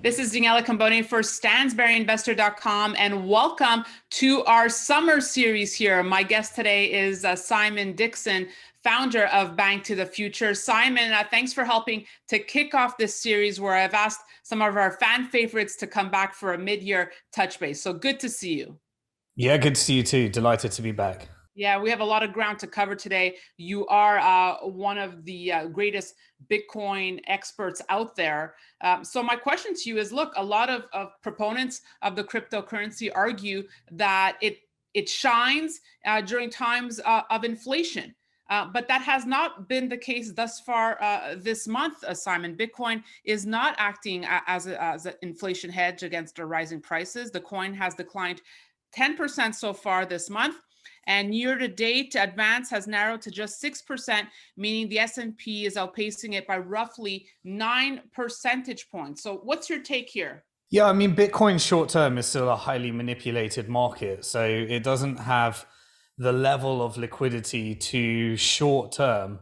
This is Daniela Cambone for StansberryInvestor.com, and welcome to our summer series here. My guest today is Simon Dixon, founder of Bank to the Future. Simon, thanks for helping to kick off this series where I've asked some of our fan favorites to come back for a mid-year touch base. So good to see you. Yeah, good to see you too. Delighted to be back. Yeah, we have a lot of ground to cover today. You are one of the greatest Bitcoin experts out there. So my question to you is, look, a lot of proponents of the cryptocurrency argue that it shines during times of inflation. But that has not been the case thus far this month, Simon. Bitcoin is not acting as an inflation hedge against the rising prices. The coin has declined 10% so far this month. And year-to-date, advance has narrowed to just 6%, meaning the S&P is outpacing it by roughly 9 percentage points. So what's your take here? Yeah, I mean, Bitcoin short-term is still a highly manipulated market. So it doesn't have the level of liquidity to short-term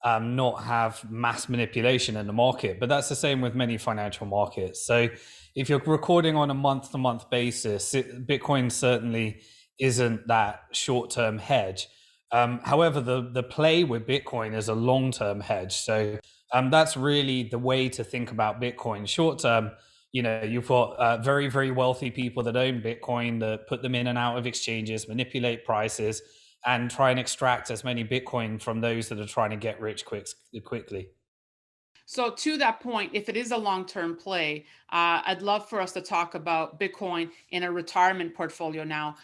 not have mass manipulation in the market. But that's the same with many financial markets. So if you're recording on a month-to-month basis, Bitcoin certainly isn't that short-term hedge. However, the play with Bitcoin is a long-term hedge. So that's really the way to think about Bitcoin. Short-term, you've got very, very wealthy people that own Bitcoin, that put them in and out of exchanges, manipulate prices, and try and extract as many Bitcoin from those that are trying to get rich quickly. So to that point, if it is a long-term play, I'd love for us to talk about Bitcoin in a retirement portfolio now,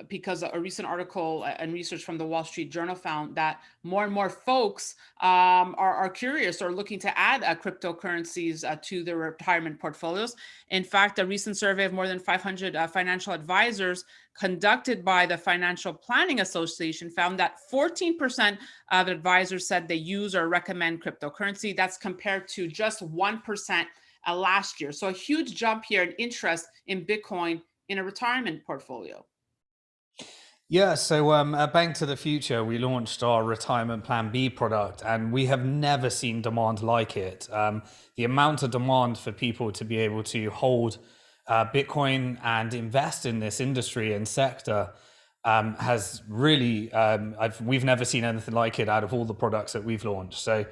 because a recent article and research from the Wall Street Journal found that more and more folks are curious or looking to add cryptocurrencies to their retirement portfolios. In fact, a recent survey of more than 500 financial advisors conducted by the Financial Planning Association found that 14% of advisors said they use or recommend cryptocurrency. That's compared to just 1% last year. So a huge jump here in interest in Bitcoin in a retirement portfolio. Yeah, so at Bank to the Future, we launched our Retirement Plan B product, and we have never seen demand like it. The amount of demand for people to be able to hold Bitcoin and invest in this industry and sector has really, we've never seen anything like it out of all the products that we've launched. So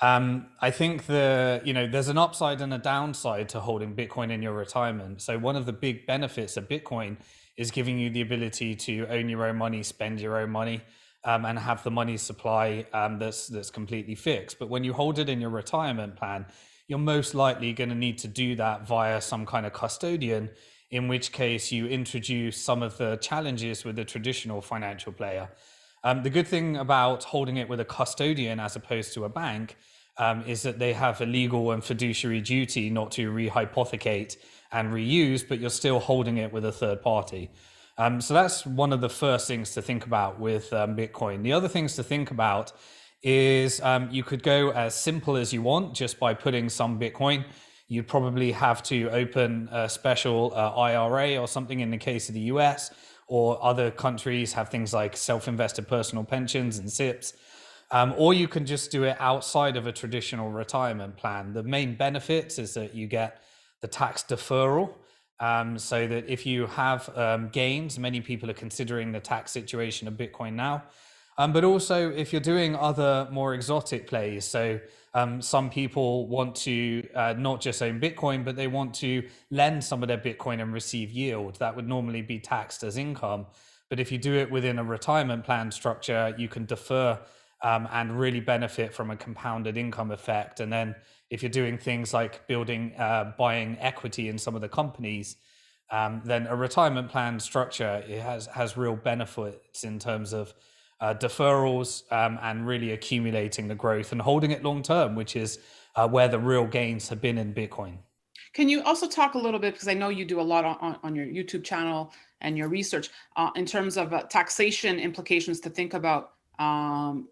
I think there's an upside and a downside to holding Bitcoin in your retirement. So one of the big benefits of Bitcoin is giving you the ability to own your own money, spend your own money, and have the money supply that's completely fixed. But when you hold it in your retirement plan, you're most likely going to need to do that via some kind of custodian, in which case you introduce some of the challenges with a traditional financial player. The good thing about holding it with a custodian as opposed to a bank is that they have a legal and fiduciary duty not to rehypothecate and reuse, but you're still holding it with a third party. So that's one of the first things to think about with Bitcoin. The other things to think about is you could go as simple as you want just by putting some Bitcoin. You'd probably have to open a special IRA or something in the case of the US, or other countries have things like self-invested personal pensions and SIPs. Or you can just do it outside of a traditional retirement plan. The main benefits is that you get the tax deferral, so that if you have gains, many people are considering the tax situation of Bitcoin now. But also if you're doing other more exotic plays, so some people want to not just own Bitcoin, but they want to lend some of their Bitcoin and receive yield. That would normally be taxed as income. But if you do it within a retirement plan structure, you can defer and really benefit from a compounded income effect. And then if you're doing things like buying equity in some of the companies, then a retirement plan structure, it has real benefits in terms of deferrals and really accumulating the growth and holding it long term, which is where the real gains have been in Bitcoin. Can you also talk a little bit, because I know you do a lot on your YouTube channel and your research in terms of taxation implications to think about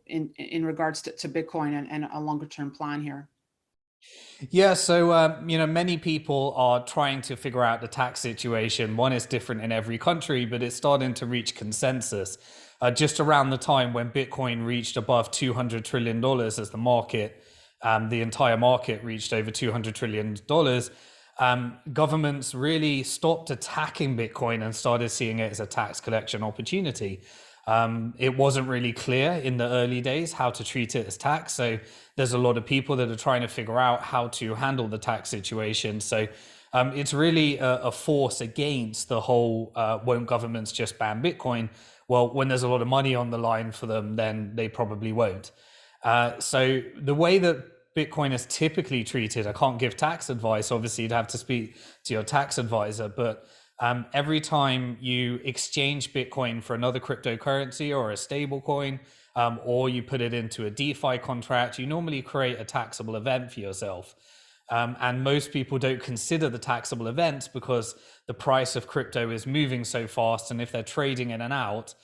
in regards to Bitcoin and a longer term plan here? Yeah, so many people are trying to figure out the tax situation. One is different in every country, but it's starting to reach consensus. Just around the time when Bitcoin reached above $200 trillion as the market, the entire market reached over $200 trillion, governments really stopped attacking Bitcoin and started seeing it as a tax collection opportunity. It wasn't really clear in the early days how to treat it as tax. So there's a lot of people that are trying to figure out how to handle the tax situation. So it's really a force against the whole won't governments just ban Bitcoin? Well, when there's a lot of money on the line for them, then they probably won't. So the way that Bitcoin is typically treated, I can't give tax advice. Obviously, you'd have to speak to your tax advisor. But every time you exchange Bitcoin for another cryptocurrency or a stable coin, or you put it into a DeFi contract, you normally create a taxable event for yourself. And most people don't consider the taxable events because the price of crypto is moving so fast. And if they're trading in and out,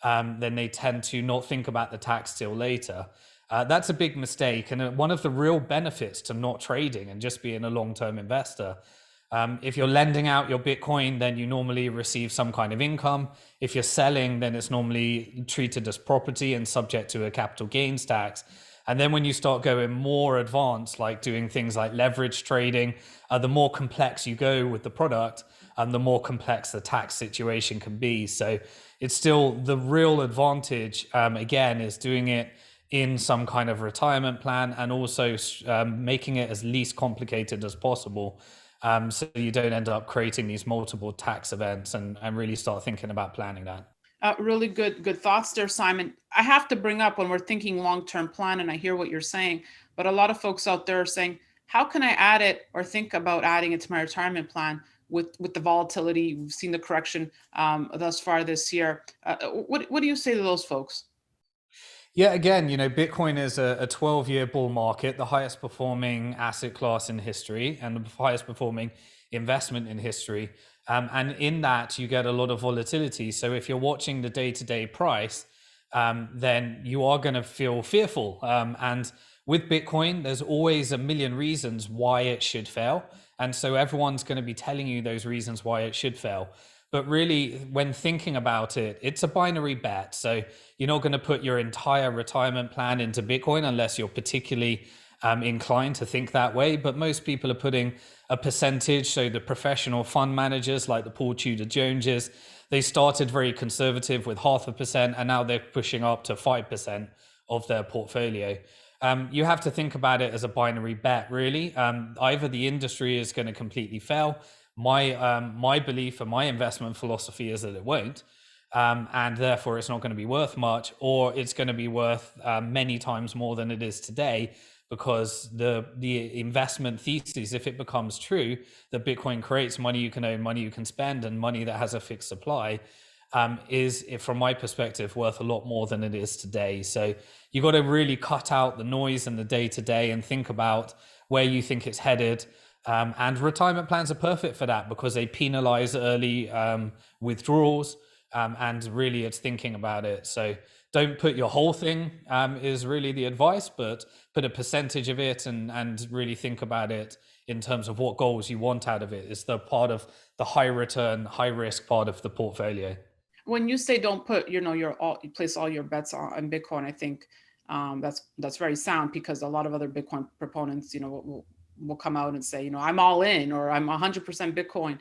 then they tend to not think about the tax till later. That's a big mistake. And one of the real benefits to not trading and just being a long-term investor, if you're lending out your Bitcoin, then you normally receive some kind of income. If you're selling, then it's normally treated as property and subject to a capital gains tax. And then when you start going more advanced, like doing things like leverage trading, the more complex you go with the product, the more complex the tax situation can be. So it's still the real advantage, again, is doing it in some kind of retirement plan and also making it as least complicated as possible. So you don't end up creating these multiple tax events and really start thinking about planning that. Really good thoughts there, Simon. I have to bring up when we're thinking long-term plan, and I hear what you're saying, but a lot of folks out there are saying, how can I add it or think about adding it to my retirement plan with the volatility? We've seen the correction thus far this year. What do you say to those folks? Yeah, again, Bitcoin is a 12-year bull market, the highest performing asset class in history and the highest performing investment in history. And in that, you get a lot of volatility. So if you're watching the day-to-day price, then you are going to feel fearful. And with Bitcoin, there's always a million reasons why it should fail. And so everyone's going to be telling you those reasons why it should fail. But really, when thinking about it, it's a binary bet. So you're not going to put your entire retirement plan into Bitcoin unless you're particularly inclined to think that way. But most people are putting a percentage. So the professional fund managers like the Paul Tudor Joneses, they started very conservative with 0.5%, and now they're pushing up to 5% of their portfolio. You have to think about it as a binary bet, really. Either the industry is going to completely fail. My belief and my investment philosophy is that it won't, and therefore it's not going to be worth much, or it's going to be worth many times more than it is today, because the investment thesis, if it becomes true, that Bitcoin creates money you can own, money you can spend, and money that has a fixed supply, is, from my perspective, worth a lot more than it is today. So you got to really cut out the noise and the day-to-day and think about where you think it's headed. And retirement plans are perfect for that because they penalize early withdrawals, and really it's thinking about it. So don't put your whole thing, is really the advice, but put a percentage of it and really think about it in terms of what goals you want out of it. It's the part of the high return, high risk part of the portfolio. When you say don't put, you place all your bets on Bitcoin, I think that's very sound, because a lot of other Bitcoin proponents, will come out and say, I'm all in, or I'm 100% Bitcoin.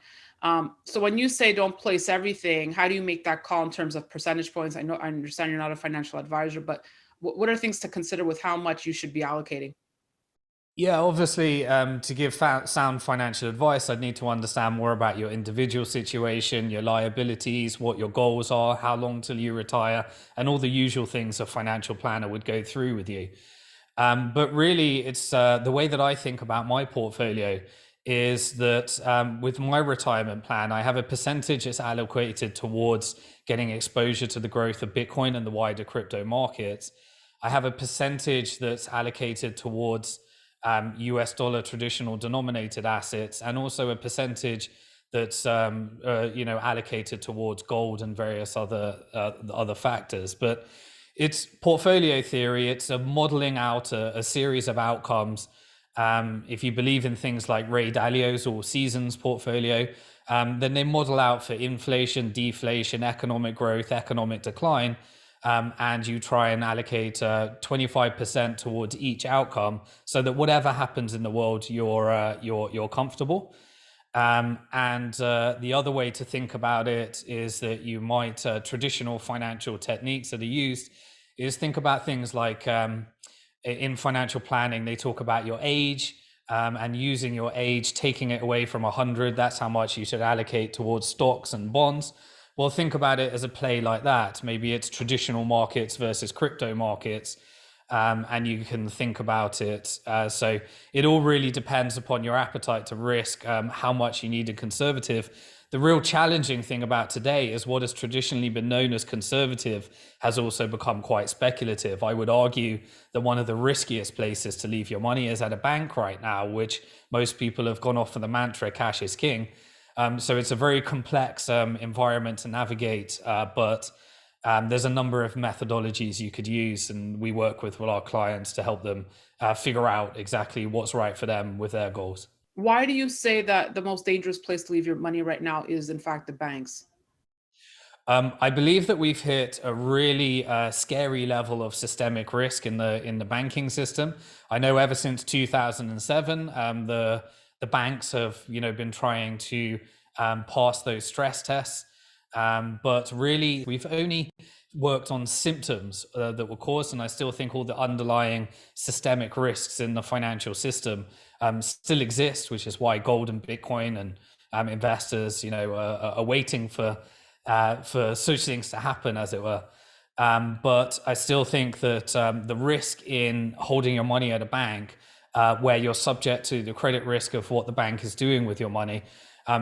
So when you say don't place everything, how do you make that call in terms of percentage points? I understand you're not a financial advisor, but what are things to consider with how much you should be allocating? Yeah, obviously, to give sound financial advice, I'd need to understand more about your individual situation, your liabilities, what your goals are, how long till you retire, and all the usual things a financial planner would go through with you. But really, it's the way that I think about my portfolio is that with my retirement plan, I have a percentage that's allocated towards getting exposure to the growth of Bitcoin and the wider crypto markets. I have a percentage that's allocated towards US dollar traditional denominated assets, and also a percentage that's allocated towards gold and various other factors. But it's portfolio theory. It's a modeling out a series of outcomes. If you believe in things like Ray Dalio's or Season's portfolio, then they model out for inflation, deflation, economic growth, economic decline, and you try and allocate 25% towards each outcome, so that whatever happens in the world, you're comfortable. And the other way to think about it is that you might, traditional financial techniques that are used is think about things like in financial planning, they talk about your age, and using your age, taking it away from 100, that's how much you should allocate towards stocks and bonds. Well, think about it as a play like that. Maybe it's traditional markets versus crypto markets. And you can think about it. So it all really depends upon your appetite to risk, how much you need a conservative. The real challenging thing about today is what has traditionally been known as conservative has also become quite speculative. I would argue that one of the riskiest places to leave your money is at a bank right now, which most people have gone off for the mantra, cash is king. So it's a very complex environment to navigate, but there's a number of methodologies you could use, and we work with our clients to help them figure out exactly what's right for them with their goals. Why do you say that the most dangerous place to leave your money right now is, in fact, the banks? I believe that we've hit a really scary level of systemic risk in the banking system. I know ever since 2007, the banks have been trying to pass those stress tests, but really we've only worked on symptoms that were caused, and I still think all the underlying systemic risks in the financial system still exist, which is why gold and Bitcoin and investors, are waiting for such things to happen, as it were. But I still think that the risk in holding your money at a bank, where you're subject to the credit risk of what the bank is doing with your money,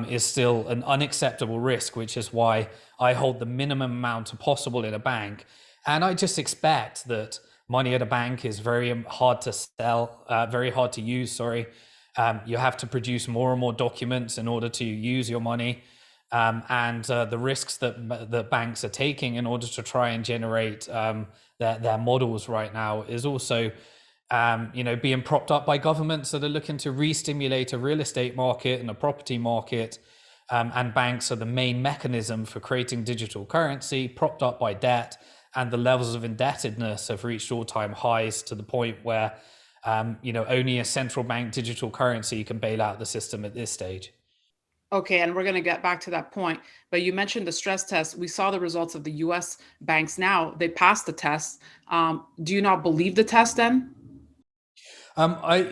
is still an unacceptable risk, which is why I hold the minimum amount possible in a bank. And I just expect that money at a bank is very hard to sell, very hard to use, sorry. You have to produce more and more documents in order to use your money. And the risks that the banks are taking in order to try and generate their models right now is also being propped up by governments that are looking to re-stimulate a real estate market and a property market. And banks are the main mechanism for creating digital currency, propped up by debt, and the levels of indebtedness have reached all-time highs to the point where only a central bank digital currency can bail out the system at this stage. Okay, and we're going to get back to that point. But you mentioned the stress test. We saw the results of the US banks now. They passed the test. Do you not believe the test then? I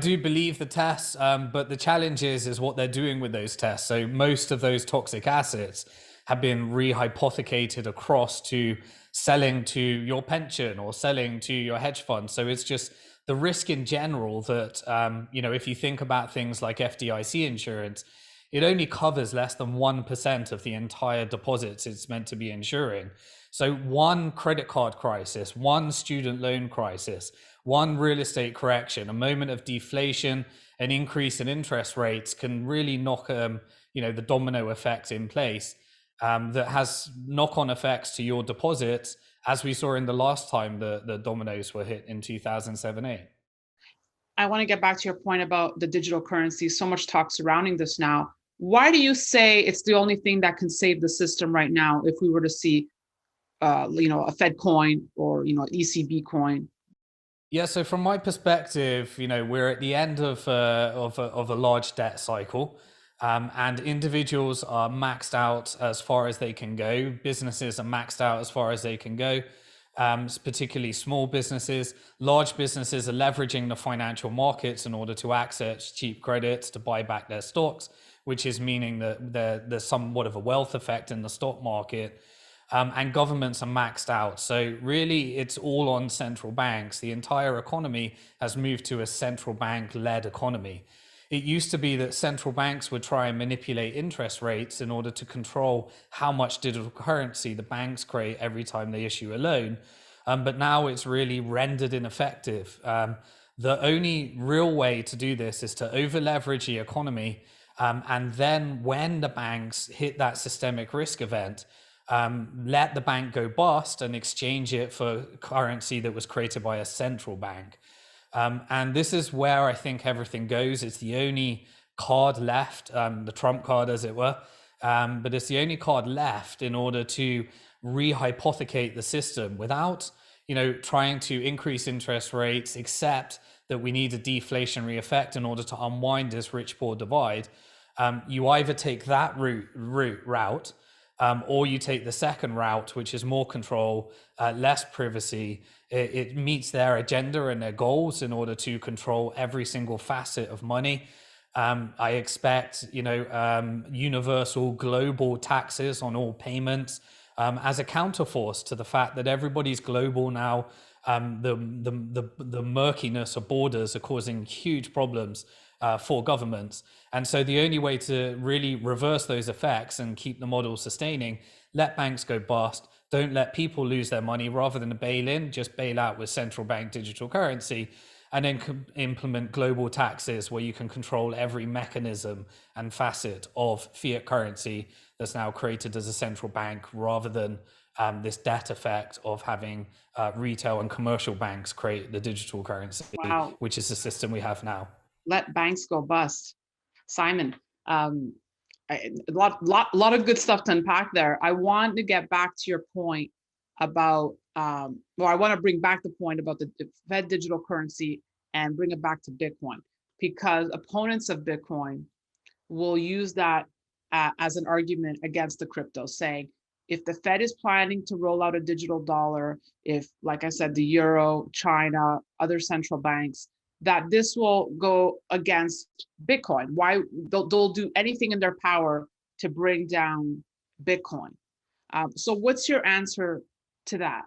do believe the tests, but the challenge is what they're doing with those tests. So most of those toxic assets have been rehypothecated across to selling to your pension or selling to your hedge fund. So it's just the risk in general that if you think about things like FDIC insurance, it only covers less than 1% of the entire deposits it's meant to be insuring. So one credit card crisis, one student loan crisis, one real estate correction, a moment of deflation, an increase in interest rates can really knock the domino effect in place that has knock-on effects to your deposits, as we saw in the last time the dominoes were hit in 2007-8. I want to get back to your point about the digital currency. So much talk surrounding this now. Why do you say it's the only thing that can save the system right now if we were to see a Fed coin or ECB coin? Yeah, so from my perspective, we're at the end of a large debt cycle, and individuals are maxed out as far as they can go. Businesses are maxed out as far as they can go, particularly small businesses. Large businesses are leveraging the financial markets in order to access cheap credits to buy back their stocks, which is meaning that there's somewhat of a wealth effect in the stock market. And governments are maxed out. So really, it's all on central banks. The entire economy has moved to a central bank-led economy. It used to be that central banks would try and manipulate interest rates in order to control how much digital currency the banks create every time they issue a loan. But now it's really rendered ineffective. The only real way to do this is to over-leverage the economy. And then when the banks hit that systemic risk event, let the bank go bust and exchange it for currency that was created by a central bank. And this is where I think everything goes. It's the only card left, the trump card, as it were. But it's the only card left in order to rehypothecate the system without, trying to increase interest rates, except that we need a deflationary effect in order to unwind this rich-poor divide. You either take that route, or you take the second route, which is more control, less privacy. It meets their agenda and their goals in order to control every single facet of money. I expect, universal global taxes on all payments, as a counterforce to the fact that everybody's global now. The murkiness of borders are causing huge problems for governments. And so the only way to really reverse those effects and keep the model sustaining, let banks go bust, don't let people lose their money. Rather than a bail-in, just bail out with central bank digital currency, and then implement global taxes where you can control every mechanism and facet of fiat currency that's now created as a central bank, rather than this debt effect of having retail and commercial banks create the digital currency, Wow. which is the system we have now. Let banks go bust. Simon, a lot of good stuff to unpack there. I want to get back to your point about, I want to bring back the point about the Fed digital currency and bring it back to Bitcoin, because opponents of Bitcoin will use that as an argument against the crypto, saying, if the Fed is planning to roll out a digital dollar, if, like I said, the Euro, China, other central banks, that this will go against Bitcoin. Why? They'll do anything in their power to bring down Bitcoin. So what's your answer to that?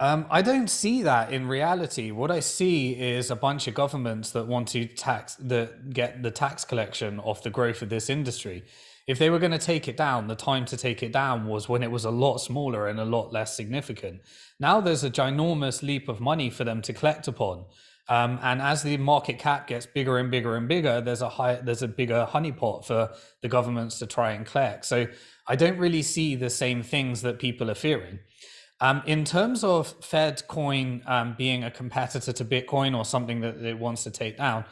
I don't see that in reality. What I see is a bunch of governments that want to get the tax collection off the growth of this industry. If they were going to take it down, the time to take it down was when it was a lot smaller and a lot less significant. Now there's a ginormous leap of money for them to collect upon. And as the market cap gets bigger and bigger and bigger, there's a bigger honeypot for the governments to try and collect. So I don't really see the same things that people are fearing. In terms of Fed coin being a competitor to Bitcoin or something that it wants to take down,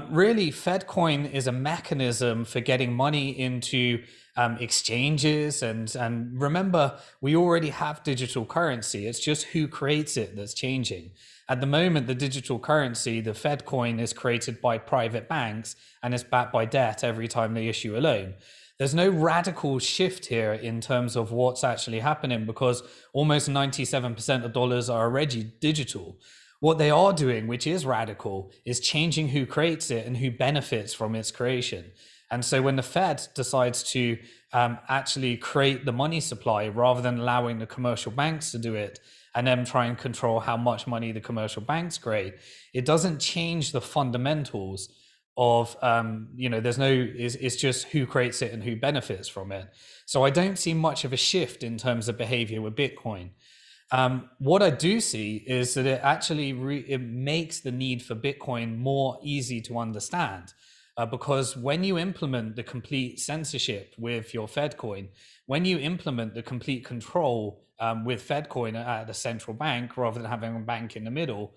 really Fed coin is a mechanism for getting money into exchanges. And remember, we already have digital currency. It's just who creates it that's changing. At the moment, the digital currency, the Fed coin, is created by private banks and is backed by debt every time they issue a loan. There's no radical shift here in terms of what's actually happening, because almost 97% of dollars are already digital. What they are doing, which is radical, is changing who creates it and who benefits from its creation. And so when the Fed decides to actually create the money supply rather than allowing the commercial banks to do it, and then try and control how much money the commercial banks create, it doesn't change the fundamentals of, it's just who creates it and who benefits from it. So I don't see much of a shift in terms of behavior with Bitcoin. What I do see is that it actually it makes the need for Bitcoin more easy to understand, because when you implement the complete censorship with your Fed coin, when you implement the complete control with Fed coin at the central bank rather than having a bank in the middle,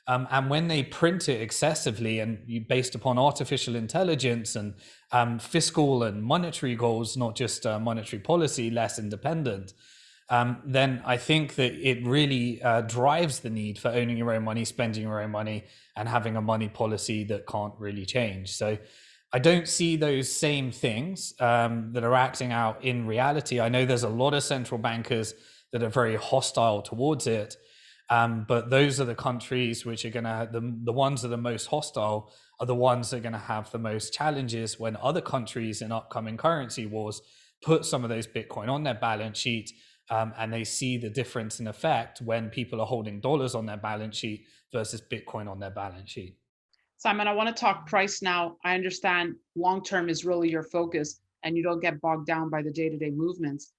and when they print it excessively and based upon artificial intelligence and fiscal and monetary goals, not just monetary policy, less independent, then I think that it really drives the need for owning your own money, spending your own money, and having a money policy that can't really change. So I don't see those same things that are acting out in reality. I know there's a lot of central bankers that are very hostile towards it. But those are the countries which are going to, the ones that are the most hostile are the ones that are going to have the most challenges when other countries in upcoming currency wars put some of those Bitcoin on their balance sheet, and they see the difference in effect when people are holding dollars on their balance sheet versus Bitcoin on their balance sheet. Simon, I want to talk price now. I understand long-term is really your focus and you don't get bogged down by the day-to-day movements.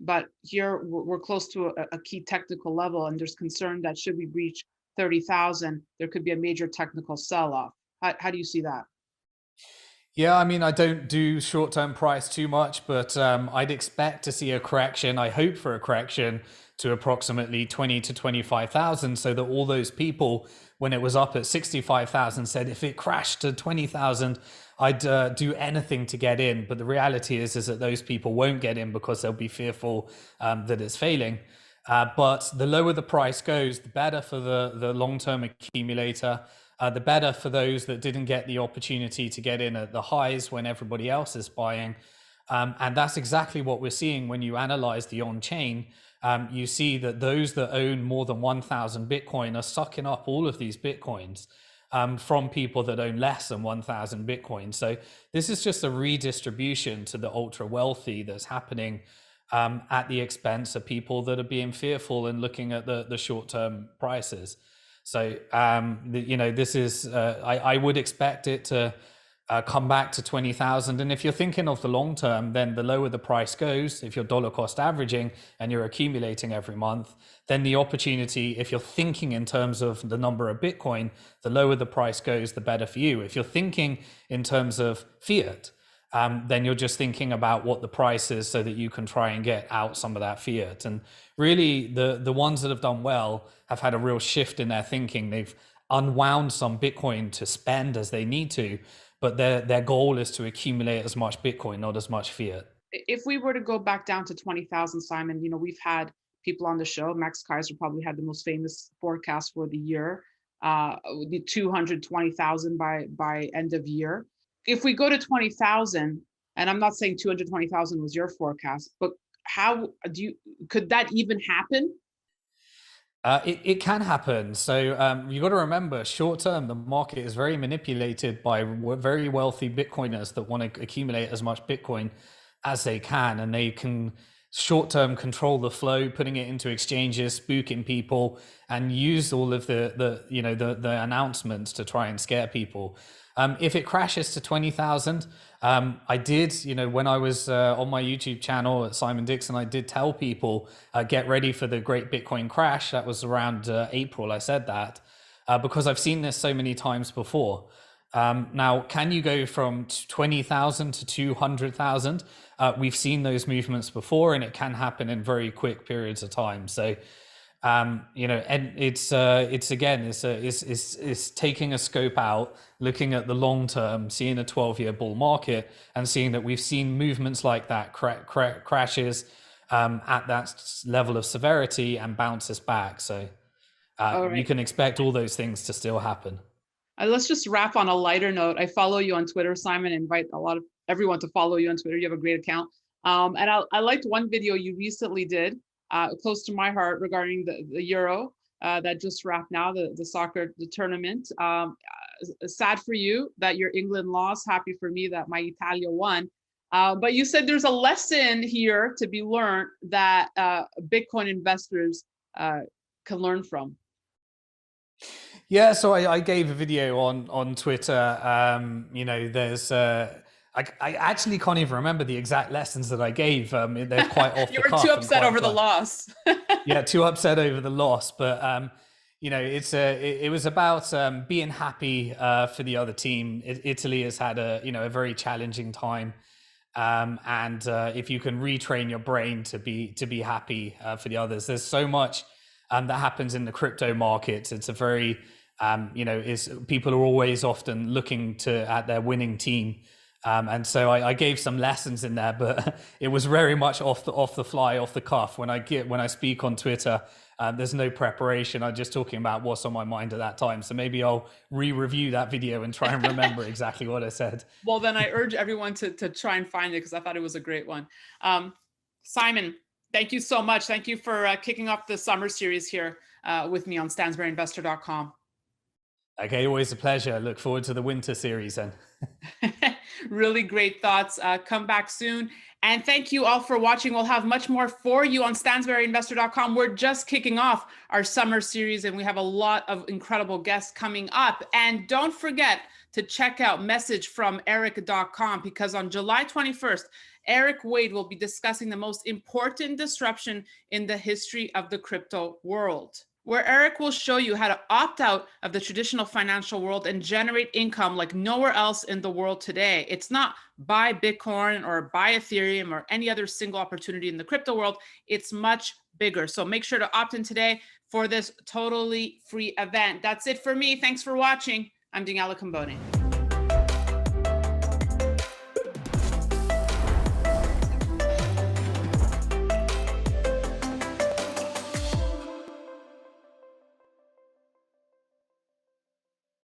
But here we're close to a key technical level, and there's concern that should we reach 30,000, there could be a major technical sell-off. How do you see that? Yeah, I mean, I don't do short-term price too much, but I'd expect to see a correction. I hope for a correction to approximately 20 to 25,000, so that all those people, when it was up at 65,000, said if it crashed to 20,000, I'd do anything to get in. But the reality is that those people won't get in because they'll be fearful that it's failing. But the lower the price goes, the better for the long-term accumulator. the better for those that didn't get the opportunity to get in at the highs when everybody else is buying. And that's exactly what we're seeing when you analyze the on-chain. You see that those that own more than 1,000 Bitcoin are sucking up all of these Bitcoins from people that own less than 1,000 Bitcoin. So this is just a redistribution to the ultra wealthy that's happening at the expense of people that are being fearful and looking at the short-term prices. So, this is, I would expect it to come back to 20,000. And if you're thinking of the long term, then the lower the price goes, if you're dollar cost averaging and you're accumulating every month, then the opportunity, if you're thinking in terms of the number of Bitcoin, the lower the price goes, the better for you. If you're thinking in terms of fiat, then you're just thinking about what the price is so that you can try and get out some of that fiat. And really, the ones that have done well have had a real shift in their thinking. They've unwound some Bitcoin to spend as they need to, but their goal is to accumulate as much Bitcoin, not as much fiat. If we were to go back down to 20,000, Simon, we've had people on the show. Max Keiser probably had the most famous forecast for the year, the 220,000 by end of year. If we go to 20,000, and I'm not saying 220,000 was your forecast, but could that even happen? It can happen. So you got to remember, short term, the market is very manipulated by very wealthy Bitcoiners that want to accumulate as much Bitcoin as they can, and they can short term control the flow, putting it into exchanges, spooking people, and use all of the announcements to try and scare people. If it crashes to 20,000, I did, when I was on my YouTube channel at Simon Dixon, I did tell people, get ready for the great Bitcoin crash. That was around April. I said that because I've seen this so many times before. Now, can you go from 20,000 to 200,000? We've seen those movements before, and it can happen in very quick periods of time. So, and it's taking a scope out, looking at the long term, seeing a 12-year bull market, and seeing that we've seen movements like that, crashes at that level of severity and bounces back. So you can expect all those things to still happen. Let's just wrap on a lighter note. I follow you on Twitter, Simon. I invite everyone to follow you on Twitter. You have a great account. And I liked one video you recently did, close to my heart, regarding the Euro that just wrapped now, the soccer, the tournament. Sad for you that your England lost. Happy for me that my Italia won. But you said there's a lesson here to be learned that Bitcoin investors can learn from. Yeah, so I gave a video on Twitter. There's I actually can't even remember the exact lessons that I gave. They're quite off you the cuff. You were too upset over the loss. Yeah, too upset over the loss. But it was about being happy for the other team. Italy has had a very challenging time, and if you can retrain your brain to be happy for the others, there's so much that happens in the crypto markets. It's a very people are always often looking at their winning team. And so I gave some lessons in there, but it was very much off the fly, off the cuff. When I speak on Twitter, there's no preparation. I'm just talking about what's on my mind at that time. So maybe I'll re-review that video and try and remember exactly what I said. Well, then I urge everyone to try and find it, because I thought it was a great one. Simon, thank you so much. Thank you for kicking off the summer series here with me on StansberryInvestor.com. Okay, always a pleasure. Look forward to the winter series then. Really great thoughts. Come back soon. And thank you all for watching. We'll have much more for you on StansberryInvestor.com. We're just kicking off our summer series, and we have a lot of incredible guests coming up. And don't forget to check out messagefromeric.com, because on July 21st, Eric Wade will be discussing the most important disruption in the history of the crypto world, where Eric will show you how to opt out of the traditional financial world and generate income like nowhere else in the world today. It's not buy Bitcoin or buy Ethereum or any other single opportunity in the crypto world. It's much bigger. So make sure to opt in today for this totally free event. That's it for me. Thanks for watching. I'm Daniela Cambone.